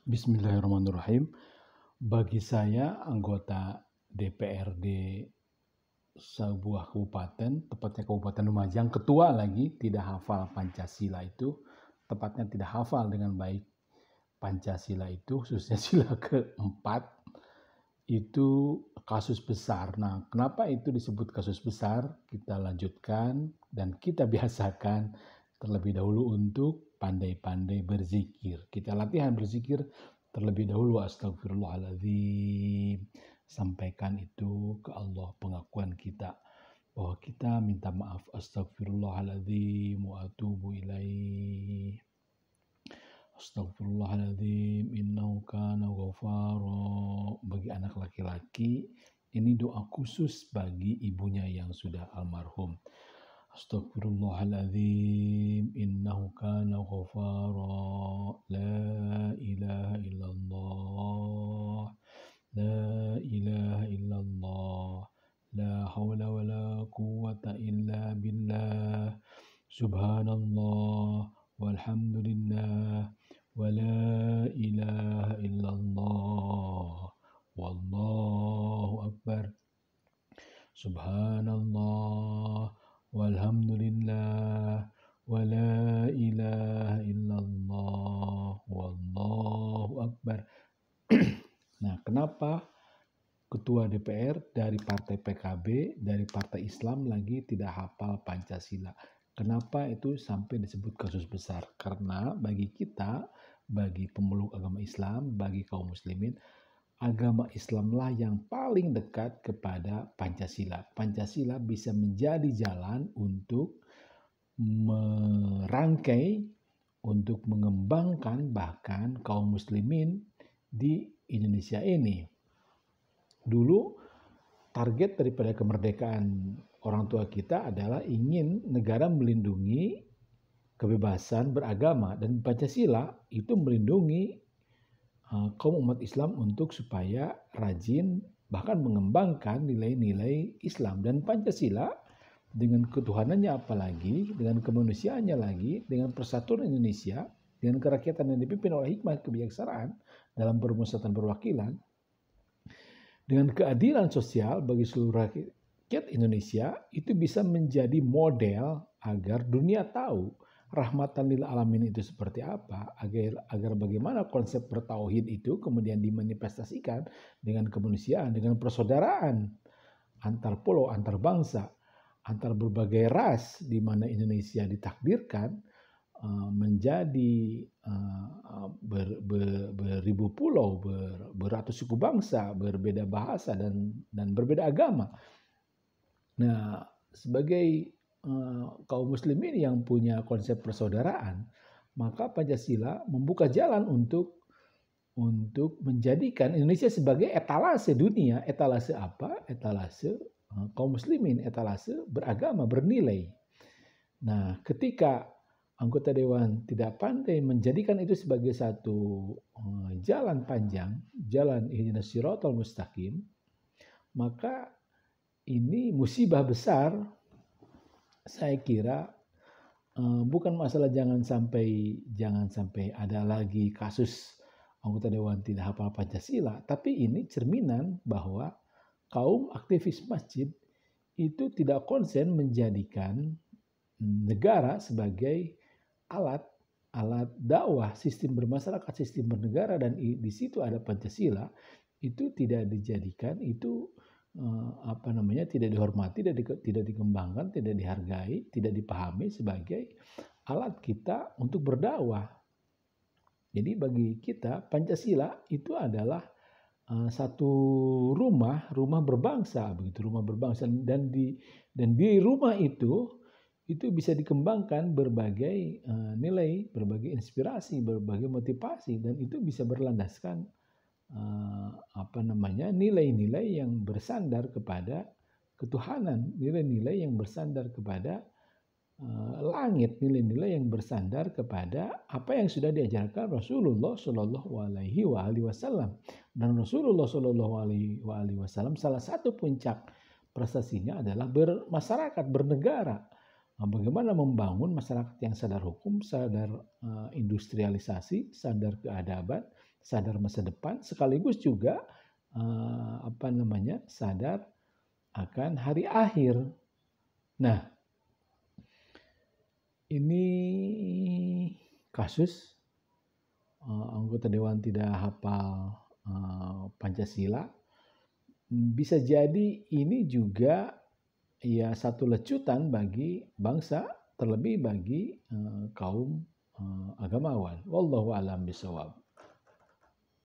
Bismillahirrahmanirrahim. Bagi saya, anggota DPRD sebuah kabupaten, tepatnya Kabupaten Lumajang, ketua lagi, tidak hafal Pancasila itu, tepatnya tidak hafal dengan baik Pancasila itu, khususnya sila keempat, itu kasus besar. Nah, kenapa itu disebut kasus besar? Kita lanjutkan dan kita biasakan terlebih dahulu untuk pandai-pandai berzikir. Kita latihan berzikir terlebih dahulu. Astagfirullahaladzim. Sampaikan itu ke Allah, pengakuan kita bahwa kita minta maaf. Astagfirullahaladzim wa atubu ilaih. Astagfirullahaladzim, innahu kana ghafara. Bagi anak laki-laki, ini doa khusus bagi ibunya yang sudah almarhum. Astagfirullahaladzim, innahu kana ghafara. La ilaha illallah. La ilaha illallah. La hawla wa la quwwata illa billah. Subhanallah. Walhamdulillah. Wa la ilaha illallah. Wallahu akbar. Subhanallah. Walhamdulillah. Wa la ilaha illallah. Wallahu akbar. Nah, kenapa ketua DPR dari partai PKB, dari partai Islam lagi tidak hafal Pancasila? Kenapa itu sampai disebut kasus besar? Karena bagi kita, bagi pemeluk agama Islam, bagi kaum muslimin, agama Islamlah yang paling dekat kepada Pancasila. Pancasila bisa menjadi jalan untuk merangkai, untuk mengembangkan bahkan kaum muslimin di Indonesia ini. Dulu target daripada kemerdekaan orang tua kita adalah ingin negara melindungi kebebasan beragama, dan Pancasila itu melindungi kaum umat Islam untuk supaya rajin bahkan mengembangkan nilai-nilai Islam. Dan Pancasila dengan ketuhanannya, apalagi dengan kemanusiaannya lagi, dengan persatuan Indonesia, dengan kerakyatan yang dipimpin oleh hikmah kebijaksanaan dalam permusyawaratan perwakilan, dengan keadilan sosial bagi seluruh rakyat Indonesia, itu bisa menjadi model agar dunia tahu rahmatan lil alamin itu seperti apa, agar bagaimana konsep bertauhid itu kemudian dimanifestasikan dengan kemanusiaan, dengan persaudaraan antar pulau, antar bangsa, antar berbagai ras, di mana Indonesia ditakdirkan menjadi beribu pulau, beratus suku bangsa, berbeda bahasa dan berbeda agama. Nah, sebagai kaum muslimin yang punya konsep persaudaraan, maka Pancasila membuka jalan untuk menjadikan Indonesia sebagai etalase dunia. Etalase apa? Etalase kaum muslimin, etalase beragama, bernilai. Nah, ketika anggota dewan tidak pandai menjadikan itu sebagai satu jalan panjang, jalan ihdinas siratal mustaqim, maka ini musibah besar. Saya kira bukan masalah jangan sampai ada lagi kasus anggota dewan tidak hafal Pancasila, tapi ini cerminan bahwa kaum aktivis masjid itu tidak konsen menjadikan negara sebagai alat dakwah, sistem bermasyarakat, sistem bernegara, dan di situ ada Pancasila, itu tidak dijadikan, itu tidak dihormati, tidak dikembangkan, tidak dihargai, tidak dipahami sebagai alat kita untuk berdakwah. Jadi bagi kita Pancasila itu adalah satu rumah berbangsa, begitu, rumah berbangsa, dan di rumah itu bisa dikembangkan berbagai nilai, berbagai inspirasi, berbagai motivasi, dan itu bisa berlandaskan nilai-nilai yang bersandar kepada ketuhanan, nilai-nilai yang bersandar kepada langit, nilai-nilai yang bersandar kepada apa yang sudah diajarkan Rasulullah Shallallahu Alaihi Wasallam. Dan Rasulullah Shallallahu Alaihi Wasallam salah satu puncak prestasinya adalah bermasyarakat, bernegara. bagaimana membangun masyarakat yang sadar hukum, sadar industrialisasi, sadar keadaban, sadar masa depan, sekaligus juga sadar akan hari akhir. Nah, ini kasus anggota dewan tidak hafal Pancasila, bisa jadi ini juga ya satu lecutan bagi bangsa, terlebih bagi kaum agamawan. Wallahu a'lam bishawab.